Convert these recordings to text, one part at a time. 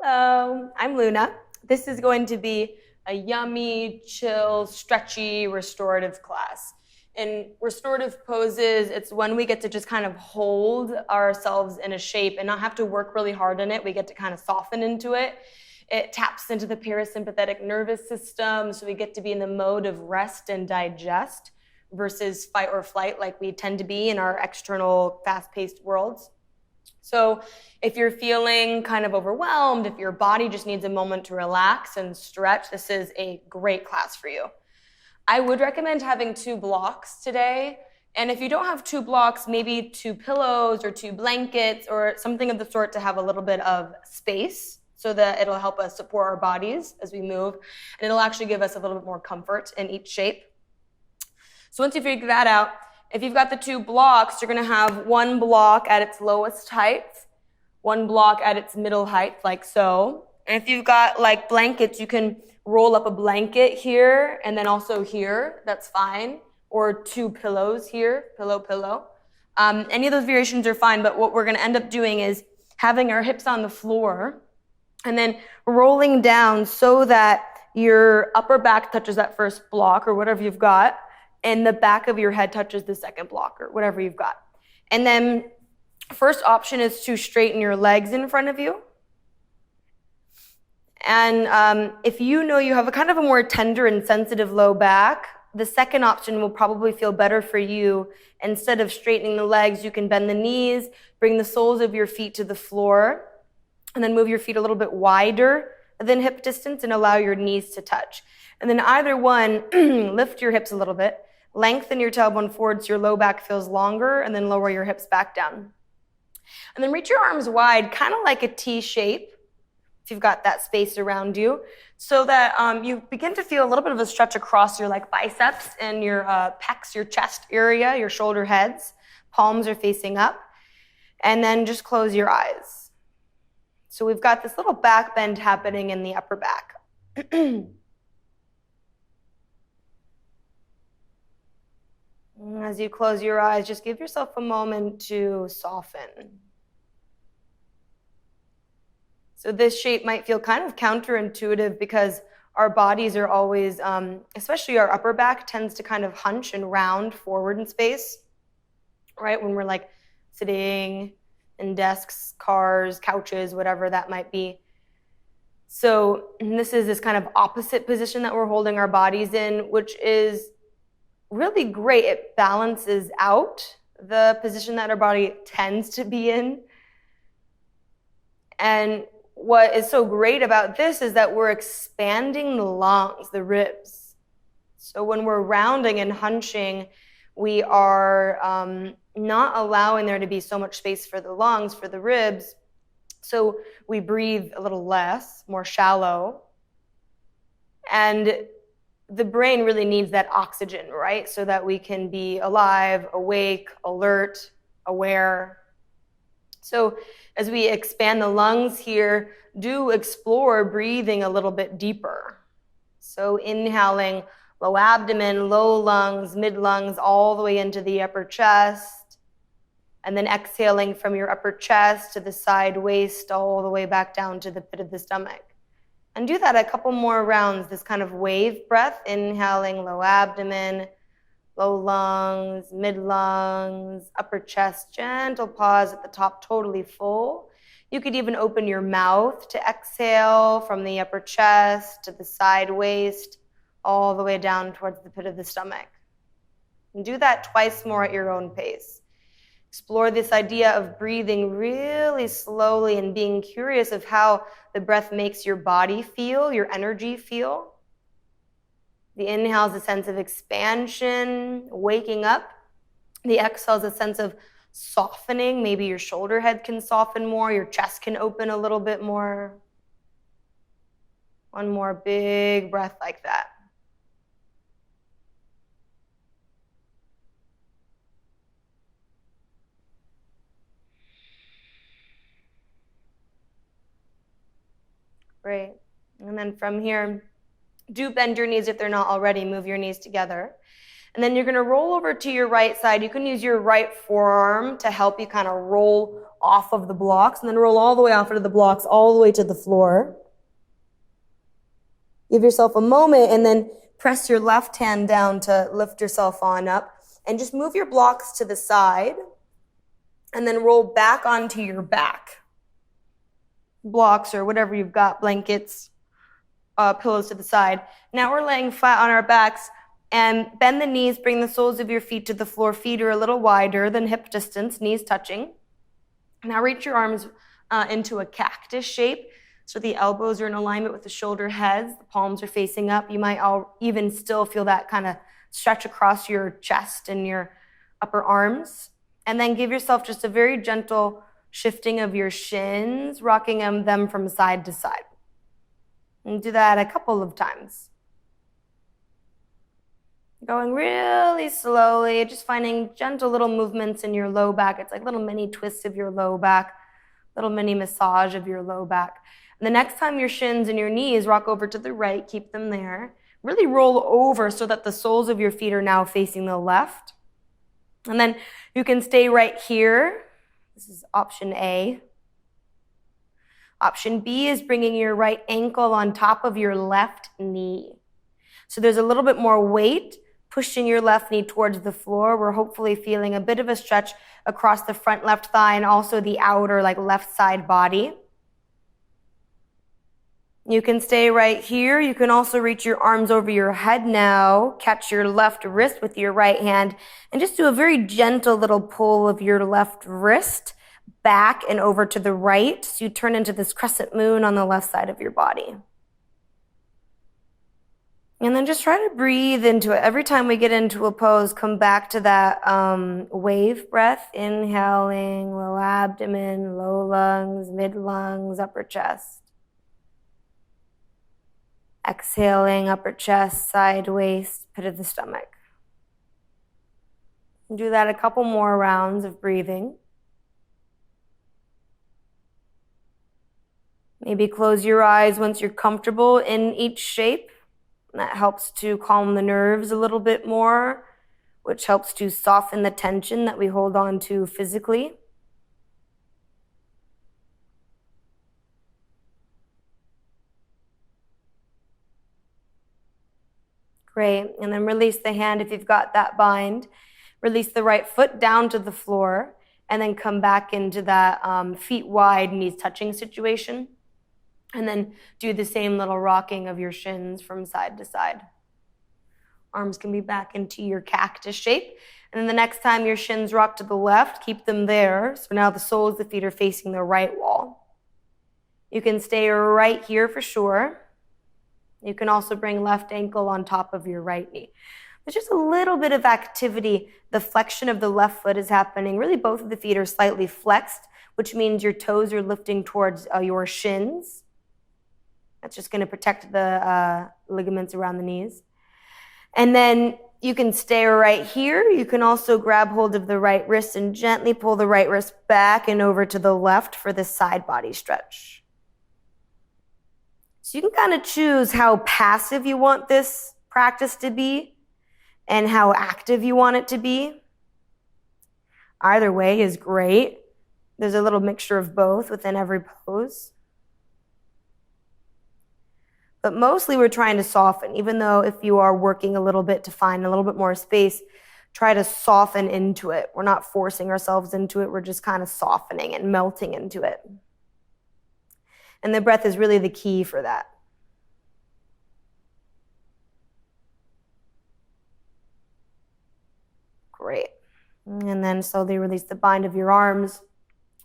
Hello, I'm Luna. This is going to be a yummy, chill, stretchy, restorative class. In restorative poses, it's when we get to just kind of hold ourselves in a shape and not have to work really hard in it. We get to kind of soften into it. It taps into the parasympathetic nervous system, so we get to be in the mode of rest and digest versus fight or flight like we tend to be in our external, fast-paced worlds. So if you're feeling kind of overwhelmed, if your body just needs a moment to relax and stretch, this is a great class for you. I would recommend having 2 blocks today. And if you don't have 2 blocks, maybe 2 pillows or 2 blankets or something of the sort to have a little bit of space so that it'll help us support our bodies as we move. And it'll actually give us a little bit more comfort in each shape. So once you figure that out, if you've got the 2 blocks, you're going to have 1 block at its lowest height, 1 block at its middle height, like so. And if you've got like blankets, you can roll up a blanket here and then also here. That's fine. Or 2 pillows here, pillow. Any of those variations are fine, but what we're going to end up doing is having our hips on the floor and then rolling down so that your upper back touches that first block or whatever you've got, and the back of your head touches the second block or whatever you've got. And then first option is to straighten your legs in front of you. And if you know you have a kind of a more tender and sensitive low back, the second option will probably feel better for you. Instead of straightening the legs, you can bend the knees, bring the soles of your feet to the floor, and then move your feet a little bit wider than hip distance and allow your knees to touch. And then either one, lift your hips a little bit, lengthen your tailbone forward so your low back feels longer, and then lower your hips back down. And then reach your arms wide, kind of like a T shape, if you've got that space around you, so that you begin to feel a little bit of a stretch across your like biceps and your pecs, your chest area, your shoulder heads. Palms are facing up. And then just close your eyes. So we've got this little back bend happening in the upper back. As you close your eyes, just give yourself a moment to soften. So this shape might feel kind of counterintuitive because our bodies are always, especially our upper back, tends to kind of hunch and round forward in space, right? When we're like sitting in desks, cars, couches, whatever that might be. So this is this kind of opposite position that we're holding our bodies in, which is really great. It balances out the position that our body tends to be in. And what is so great about this is that we're expanding the lungs, the ribs. So when we're rounding and hunching, we are not allowing there to be so much space for the lungs, for the ribs. So we breathe a little less, more shallow. And the brain really needs that oxygen, right? So that we can be alive, awake, alert, aware. So as we expand the lungs here, do explore breathing a little bit deeper. So inhaling low abdomen, low lungs, mid lungs, all the way into the upper chest. And then exhaling from your upper chest to the side waist, all the way back down to the pit of the stomach. And do that a couple more rounds, this kind of wave breath, inhaling low abdomen, low lungs, mid lungs, upper chest, gentle pause at the top, totally full. You could even open your mouth to exhale from the upper chest to the side waist, all the way down towards the pit of the stomach. And do that twice more at your own pace. Explore this idea of breathing really slowly and being curious of how the breath makes your body feel, your energy feel. The inhale is a sense of expansion, waking up. The exhale is a sense of softening. Maybe your shoulder head can soften more, your chest can open a little bit more. One more big breath like that. Great. And then from here, do bend your knees if they're not already. Move your knees together. And then you're going to roll over to your right side. You can use your right forearm to help you kind of roll off of the blocks, and then roll all the way off of the blocks, all the way to the floor. Give yourself a moment and then press your left hand down to lift yourself on up, and just move your blocks to the side and then roll back onto your back. Blocks or whatever you've got, blankets, pillows to the side. Now we're laying flat on our backs, and bend the knees, bring the soles of your feet to the floor. Feet are a little wider than hip distance, knees touching. Now reach your arms into a cactus shape. So the elbows are in alignment with the shoulder heads. The palms are facing up. You might even still feel that kind of stretch across your chest and your upper arms. And then give yourself just a very gentle shifting of your shins, rocking them from side to side. And do that a couple of times. Going really slowly, just finding gentle little movements in your low back. It's like little mini twists of your low back, little mini massage of your low back. And the next time your shins and your knees rock over to the right, keep them there. Really roll over so that the soles of your feet are now facing the left. And then you can stay right here. This is option A. Option B is bringing your right ankle on top of your left knee. So there's a little bit more weight pushing your left knee towards the floor. We're hopefully feeling a bit of a stretch across the front left thigh and also the outer left side body. You can stay right here. You can also reach your arms over your head now, catch your left wrist with your right hand, and just do a very gentle little pull of your left wrist back and over to the right. So you turn into this crescent moon on the left side of your body. And then just try to breathe into it. Every time we get into a pose, come back to that wave breath, inhaling, low abdomen, low lungs, mid lungs, upper chest. Exhaling, upper chest, side waist, pit of the stomach. Do that a couple more rounds of breathing. Maybe close your eyes once you're comfortable in each shape. That helps to calm the nerves a little bit more, which helps to soften the tension that we hold on to physically. Great. And then release the hand if you've got that bind. Release the right foot down to the floor, and then come back into that feet wide, knees touching situation. And then do the same little rocking of your shins from side to side. Arms can be back into your cactus shape. And then the next time your shins rock to the left, keep them there. So now the soles of the feet are facing the right wall. You can stay right here for sure. You can also bring left ankle on top of your right knee. There's just a little bit of activity. The flexion of the left foot is happening. Really, both of the feet are slightly flexed, which means your toes are lifting towards your shins. That's just going to protect the ligaments around the knees. And then you can stay right here. You can also grab hold of the right wrist and gently pull the right wrist back and over to the left for the side body stretch. So you can kind of choose how passive you want this practice to be and how active you want it to be. Either way is great. There's a little mixture of both within every pose. But mostly we're trying to soften, even though if you are working a little bit to find a little bit more space, try to soften into it. We're not forcing ourselves into it. We're just kind of softening and melting into it. And the breath is really the key for that. Great. And then slowly release the bind of your arms.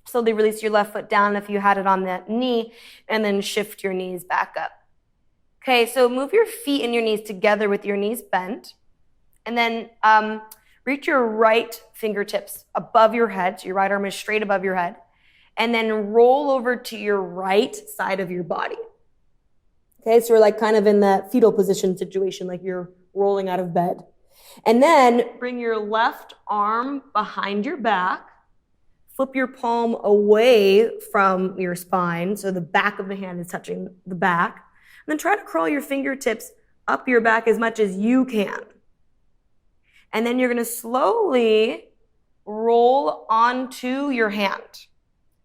Slowly release your left foot down if you had it on that knee, and then shift your knees back up. Okay, so move your feet and your knees together with your knees bent. And then reach your right fingertips above your head. So your right arm is straight above your head. And then roll over to your right side of your body. Okay, so we're kind of in that fetal position situation, like you're rolling out of bed. And then bring your left arm behind your back. Flip your palm away from your spine. So the back of the hand is touching the back. And then try to curl your fingertips up your back as much as you can. And then you're going to slowly roll onto your hand.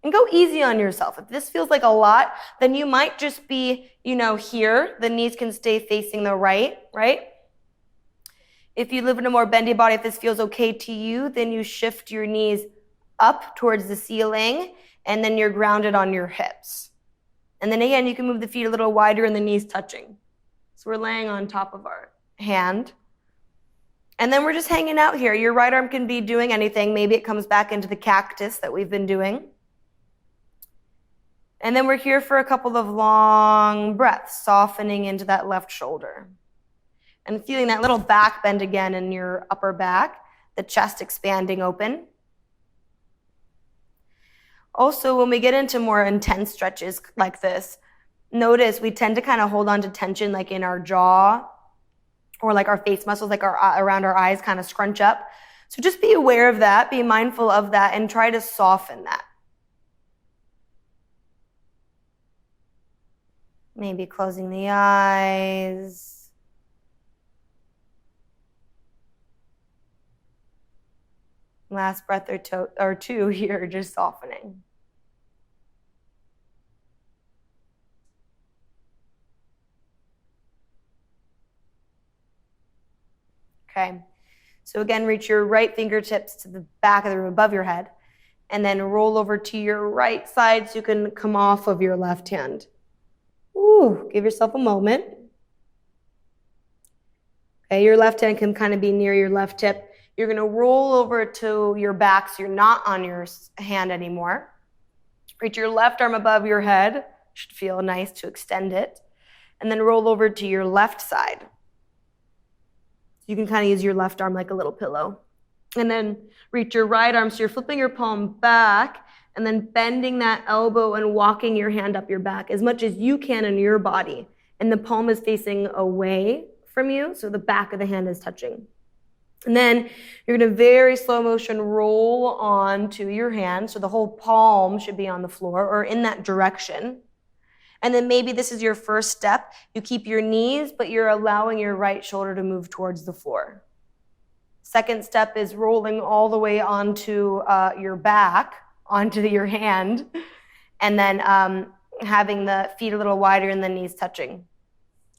And go easy on yourself. If this feels like a lot, then you might just be, here. The knees can stay facing the right? If you live in a more bendy body, if this feels okay to you, then you shift your knees up towards the ceiling, and then you're grounded on your hips. And then again, you can move the feet a little wider and the knees touching. So we're laying on top of our hand. And then we're just hanging out here. Your right arm can be doing anything. Maybe it comes back into the cactus that we've been doing. And then we're here for a couple of long breaths, softening into that left shoulder. And feeling that little back bend again in your upper back, the chest expanding open. Also, when we get into more intense stretches like this, notice we tend to kind of hold on to tension like in our jaw, or like our face muscles, like around our eyes kind of scrunch up. So just be aware of that, be mindful of that, and try to soften that. Maybe closing the eyes. Last breath or two here, just softening. Okay, so again, reach your right fingertips to the back of the room above your head, and then roll over to your right side so you can come off of your left hand. Ooh, give yourself a moment. Okay, your left hand can kind of be near your left hip. You're going to roll over to your back so you're not on your hand anymore. Reach your left arm above your head. Should feel nice to extend it. And then roll over to your left side. You can kind of use your left arm like a little pillow. And then reach your right arm so you're flipping your palm back and then bending that elbow and walking your hand up your back as much as you can in your body. And the palm is facing away from you, so the back of the hand is touching. And then you're going to very slow motion roll onto your hand, so the whole palm should be on the floor or in that direction. And then maybe this is your first step. You keep your knees, but you're allowing your right shoulder to move towards the floor. Second step is rolling all the way onto your back, onto your hand, and then having the feet a little wider and the knees touching.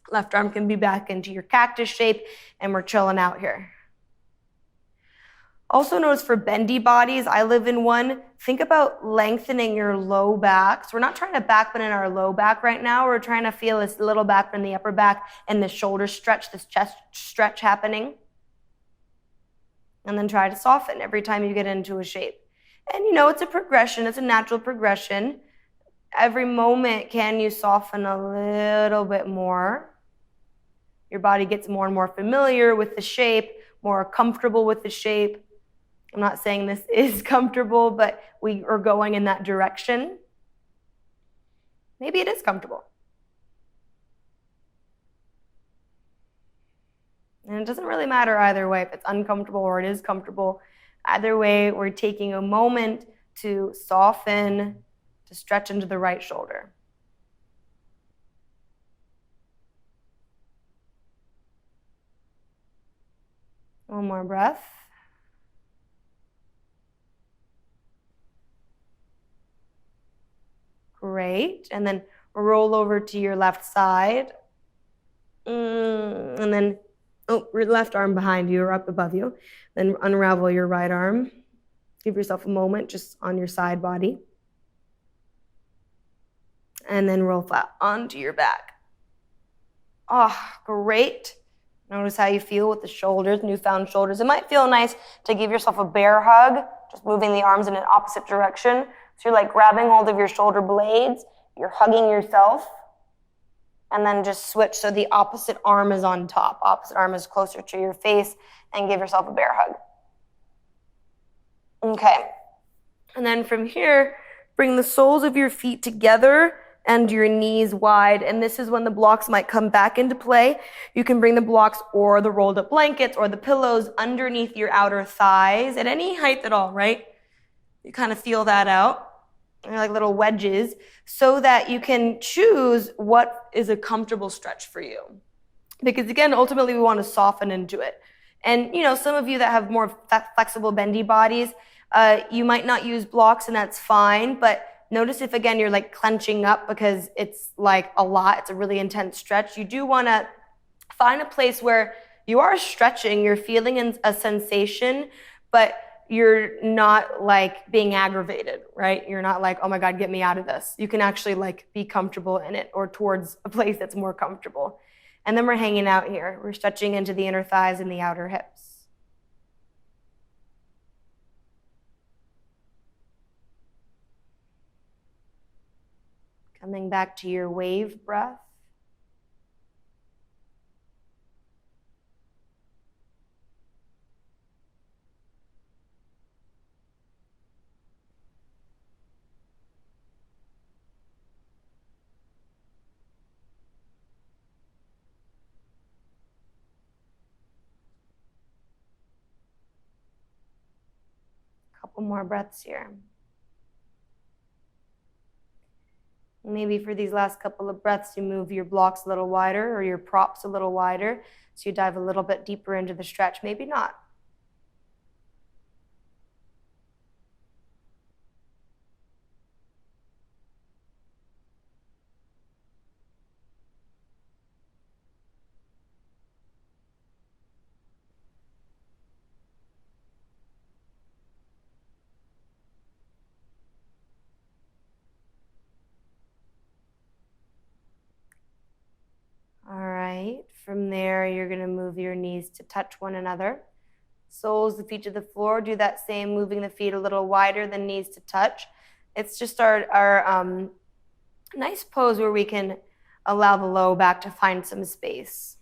Left arm can be back into your cactus shape, and we're chilling out here. Also notice for bendy bodies, I live in one, think about lengthening your low back. So we're not trying to back bend in our low back right now. We're trying to feel this little back bend in the upper back and the shoulder stretch, this chest stretch happening. And then try to soften every time you get into a shape. And it's a progression. It's a natural progression. Every moment, can you soften a little bit more? Your body gets more and more familiar with the shape, more comfortable with the shape. I'm not saying this is comfortable, but we are going in that direction. Maybe it is comfortable. And it doesn't really matter either way, if it's uncomfortable or it is comfortable. Either way, we're taking a moment to soften, to stretch into the right shoulder. One more breath. Great. And then roll over to your left side. And then, left arm behind you or up above you. Then unravel your right arm. Give yourself a moment just on your side body. And then roll flat onto your back. Oh, great. Notice how you feel with the shoulders, newfound shoulders. It might feel nice to give yourself a bear hug, just moving the arms in an opposite direction. So you're like grabbing hold of your shoulder blades, you're hugging yourself, and then just switch so the opposite arm is on top. Opposite arm is closer to your face, and give yourself a bear hug. Okay. And then from here, bring the soles of your feet together and your knees wide. And this is when the blocks might come back into play. You can bring the blocks or the rolled up blankets or the pillows underneath your outer thighs at any height at all, right? You kind of feel that out. They're like little wedges so that you can choose what is a comfortable stretch for you. Because again, ultimately we want to soften into it. And some of you that have more flexible bendy bodies, you might not use blocks and that's fine, but Notice if, again, you're like clenching up because it's like a lot, it's a really intense stretch. You do want to find a place where you are stretching, you're feeling a sensation, but you're not like being aggravated, right? You're not like, oh my God, get me out of this. You can actually like be comfortable in it or towards a place that's more comfortable. And then we're hanging out here. We're stretching into the inner thighs and the outer hips. Coming back to your wave breath. Couple more breaths here. Maybe for these last couple of breaths, you move your blocks a little wider or your props a little wider, so you dive a little bit deeper into the stretch. Maybe not. From there, you're going to move your knees to touch one another. Soles the feet to the floor. Do that same, moving the feet a little wider than knees to touch. It's just our nice pose where we can allow the low back to find some space.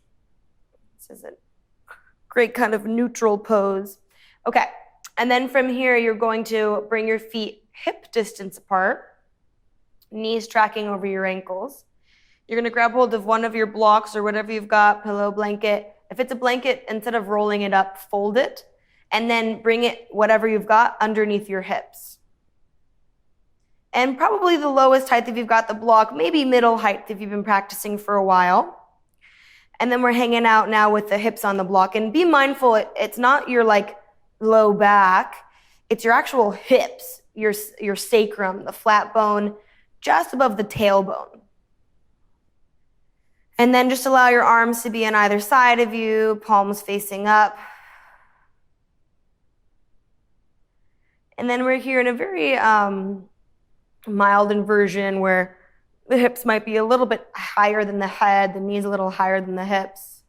This is a great kind of neutral pose. Okay, and then from here, you're going to bring your feet hip distance apart, knees tracking over your ankles. You're going to grab hold of one of your blocks or whatever you've got, pillow, blanket. If it's a blanket, instead of rolling it up, fold it, and then bring it, whatever you've got, underneath your hips. And probably the lowest height if you've got the block, maybe middle height if you've been practicing for a while. And then we're hanging out now with the hips on the block. And be mindful, it's not your like low back, it's your actual hips, your sacrum, the flat bone, just above the tailbone. And then just allow your arms to be on either side of you, palms facing up. And then we're here in a very mild inversion where the hips might be a little bit higher than the head, the knees a little higher than the hips.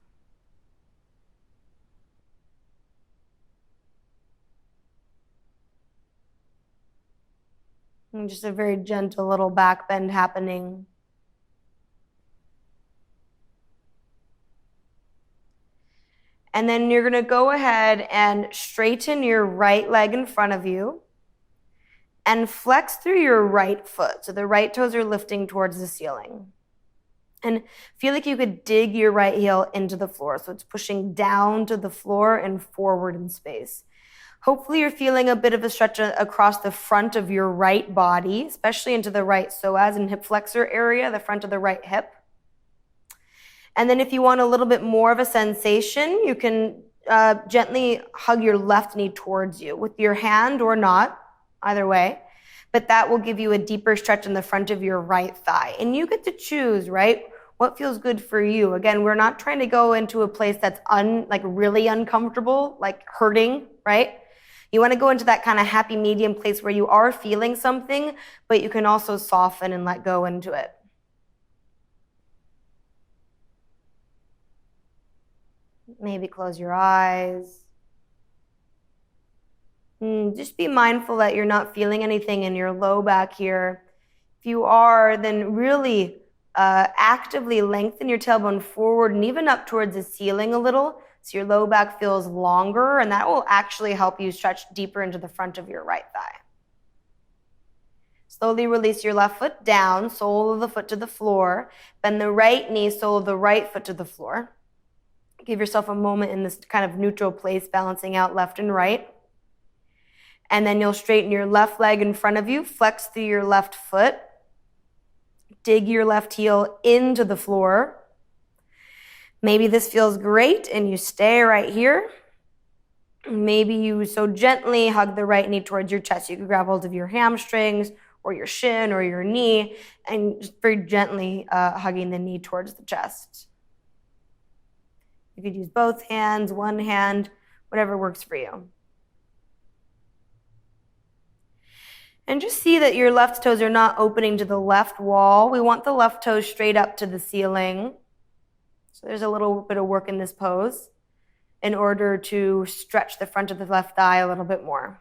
And just a very gentle little back bend happening. And then you're going to go ahead and straighten your right leg in front of you and flex through your right foot. So the right toes are lifting towards the ceiling. And feel like you could dig your right heel into the floor. So it's pushing down to the floor and forward in space. Hopefully you're feeling a bit of a stretch across the front of your right body, especially into the right psoas and hip flexor area, the front of the right hip. And then if you want a little bit more of a sensation, you can gently hug your left knee towards you with your hand or not, either way. But that will give you a deeper stretch in the front of your right thigh. And you get to choose, right? What feels good for you? Again, we're not trying to go into a place that's really uncomfortable, like hurting, right? You want to go into that kind of happy medium place where you are feeling something, but you can also soften and let go into it. Maybe close your eyes. Just be mindful that you're not feeling anything in your low back here. If you are, then really actively lengthen your tailbone forward and even up towards the ceiling a little so your low back feels longer, and that will actually help you stretch deeper into the front of your right thigh. Slowly release your left foot down, sole of the foot to the floor. Bend the right knee, sole of the right foot to the floor. Give yourself a moment in this kind of neutral place, balancing out left and right. And then you'll straighten your left leg in front of you, flex through your left foot, dig your left heel into the floor. Maybe this feels great and you stay right here. Maybe you so gently hug the right knee towards your chest. You can grab hold of your hamstrings or your shin or your knee, and just very gently hugging the knee towards the chest. You could use both hands, one hand, whatever works for you. And just see that your left toes are not opening to the left wall. We want the left toes straight up to the ceiling. So there's a little bit of work in this pose in order to stretch the front of the left thigh a little bit more.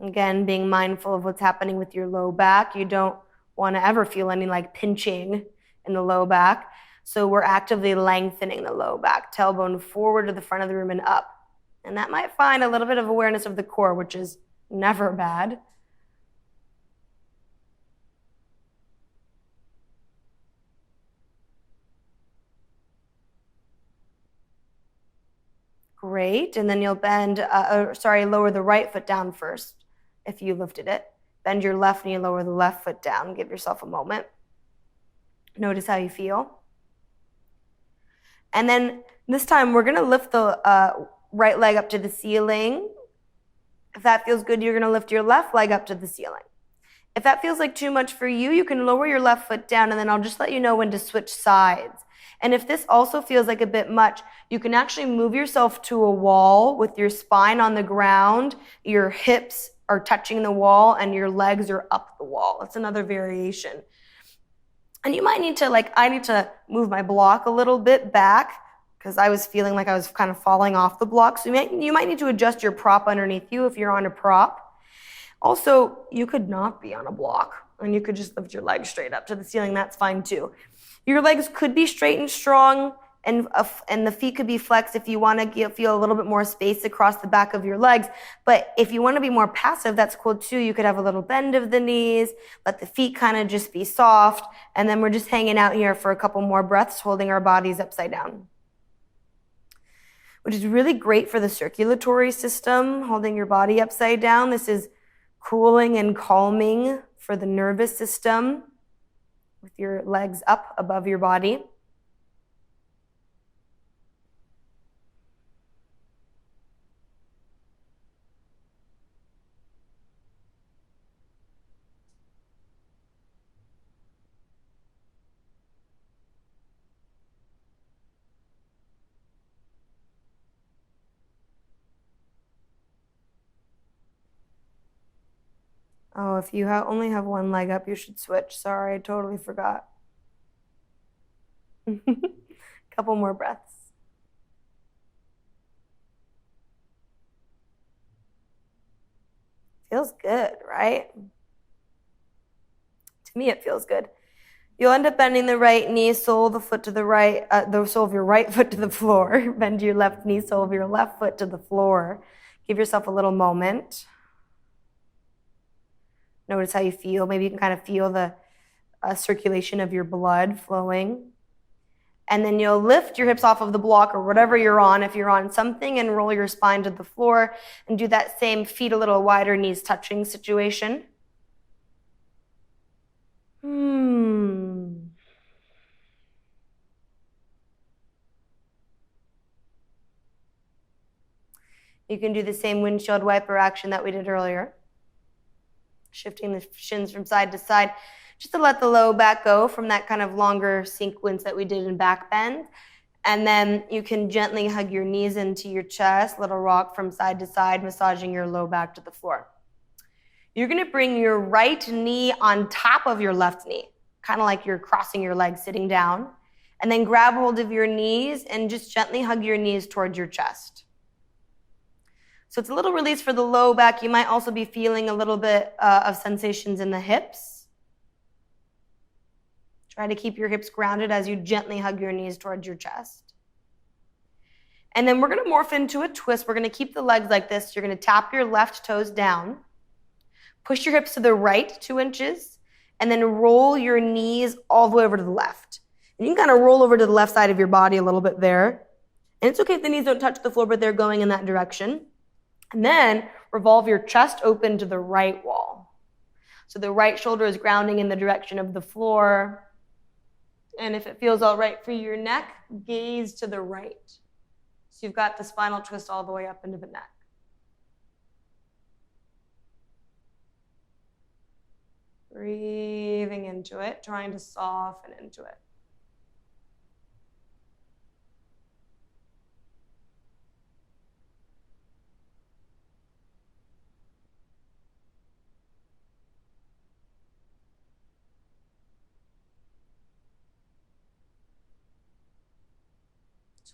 Again, being mindful of what's happening with your low back. You don't want to ever feel any like pinching in the low back. So we're actively lengthening the low back, tailbone forward to the front of the room and up. And that might find a little bit of awareness of the core, which is never bad. Great. And then you'll lower the right foot down first if you lifted it. Bend your left knee, lower the left foot down. Give yourself a moment. Notice how you feel. And then this time we're going to lift the right leg up to the ceiling. If that feels good, you're going to lift your left leg up to the ceiling. If that feels like too much for you, you can lower your left foot down, and then I'll just let you know when to switch sides. And if this also feels like a bit much, you can actually move yourself to a wall with your spine on the ground, your hips are touching the wall, and your legs are up the wall. That's another variation. And you might need to, I need to move my block a little bit back because I was feeling like I was kind of falling off the block. So you might need to adjust your prop underneath you if you're on a prop. Also, you could not be on a block and you could just lift your legs straight up to the ceiling. That's fine too. Your legs could be straight and strong, and the feet could be flexed if you want to feel a little bit more space across the back of your legs. But if you want to be more passive, that's cool too. You could have a little bend of the knees, let the feet kind of just be soft, and then we're just hanging out here for a couple more breaths, holding our bodies upside down, which is really great for the circulatory system, holding your body upside down. This is cooling and calming for the nervous system with your legs up above your body. Oh, if you only have one leg up, you should switch. Sorry, I totally forgot. Couple more breaths. Feels good, right? To me, it feels good. You'll end up bending the right knee, sole the foot to the right, the sole of your right foot to the floor. Bend your left knee, sole of your left foot to the floor. Give yourself a little moment. Notice how you feel. Maybe you can kind of feel the circulation of your blood flowing. And then you'll lift your hips off of the block or whatever you're on, if you're on something, and roll your spine to the floor and do that same feet a little wider, knees touching situation. You can do the same windshield wiper action that we did earlier. Shifting the shins from side to side, just to let the low back go from that kind of longer sequence that we did in back bend. And then you can gently hug your knees into your chest, little rock from side to side, massaging your low back to the floor. You're going to bring your right knee on top of your left knee, kind of like you're crossing your legs sitting down. And then grab hold of your knees and just gently hug your knees towards your chest. So it's a little release for the low back. You might also be feeling a little bit of sensations in the hips. Try to keep your hips grounded as you gently hug your knees towards your chest. And then we're going to morph into a twist. We're going to keep the legs like this. You're going to tap your left toes down. Push your hips to the right 2 inches. And then roll your knees all the way over to the left. And you can kind of roll over to the left side of your body a little bit there. And it's okay if the knees don't touch the floor, but they're going in that direction. And then revolve your chest open to the right wall. So the right shoulder is grounding in the direction of the floor. And if it feels all right for your neck, gaze to the right. So you've got the spinal twist all the way up into the neck. Breathing into it, trying to soften into it.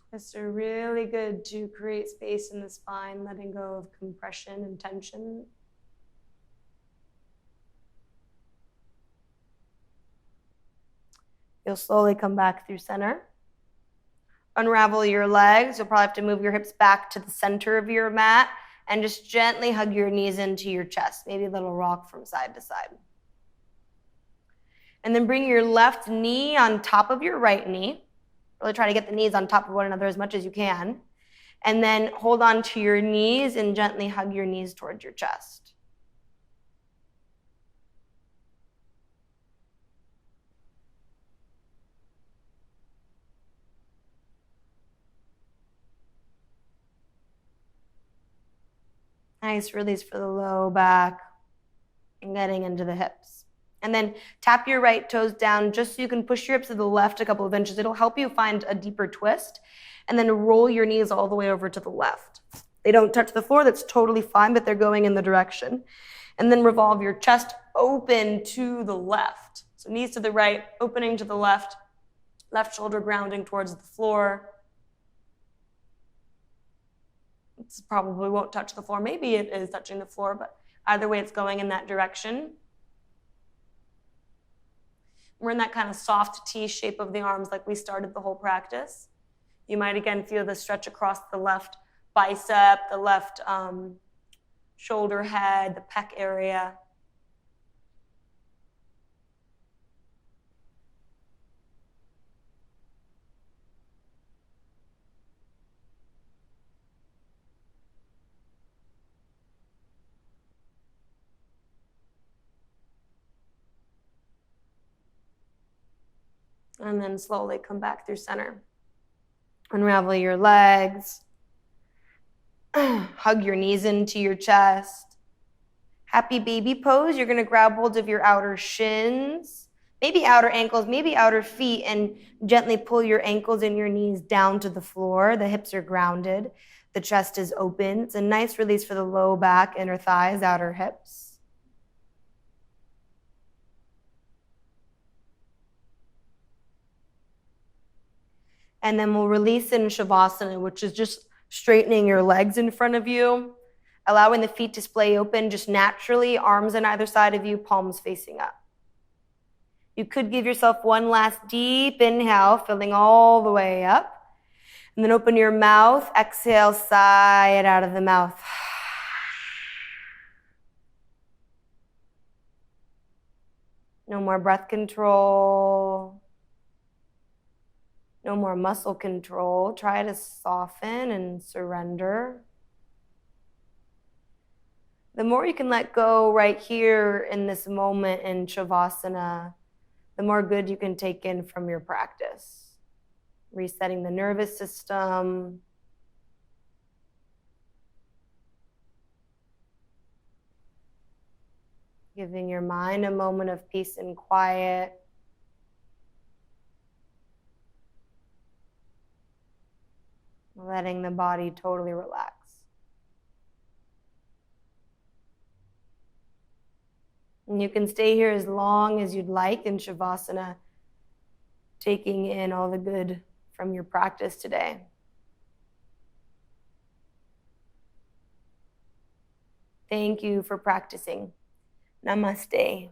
Twists are really good to create space in the spine, letting go of compression and tension. You'll slowly come back through center. Unravel your legs. You'll probably have to move your hips back to the center of your mat and just gently hug your knees into your chest. Maybe a little rock from side to side. And then bring your left knee on top of your right knee. Really try to get the knees on top of one another as much as you can. And then hold on to your knees and gently hug your knees towards your chest. Nice release for the low back and getting into the hips. And then tap your right toes down just so you can push your hips to the left a couple of inches. It'll help you find a deeper twist. And then roll your knees all the way over to the left. They don't touch the floor, that's totally fine, but they're going in the direction. And then revolve your chest open to the left. So knees to the right, opening to the left, left shoulder grounding towards the floor. It probably won't touch the floor. Maybe it is touching the floor, but either way, it's going in that direction. We're in that kind of soft T shape of the arms like we started the whole practice. You might again feel the stretch across the left bicep, the left shoulder head, the pec area. And then slowly come back through center. Unravel your legs. Hug your knees into your chest. Happy baby pose. You're going to grab hold of your outer shins, maybe outer ankles, maybe outer feet, and gently pull your ankles and your knees down to the floor. The hips are grounded. The chest is open. It's a nice release for the low back, inner thighs, outer hips. And then we'll release in Shavasana, which is just straightening your legs in front of you, allowing the feet to splay open just naturally, arms on either side of you, palms facing up. You could give yourself one last deep inhale, filling all the way up. And then open your mouth, exhale, sigh it out of the mouth. No more breath control. No more muscle control. Try to soften and surrender. The more you can let go right here in this moment in Shavasana, the more good you can take in from your practice. Resetting the nervous system. Giving your mind a moment of peace and quiet. Letting the body totally relax. And you can stay here as long as you'd like in Shavasana, taking in all the good from your practice today. Thank you for practicing. Namaste.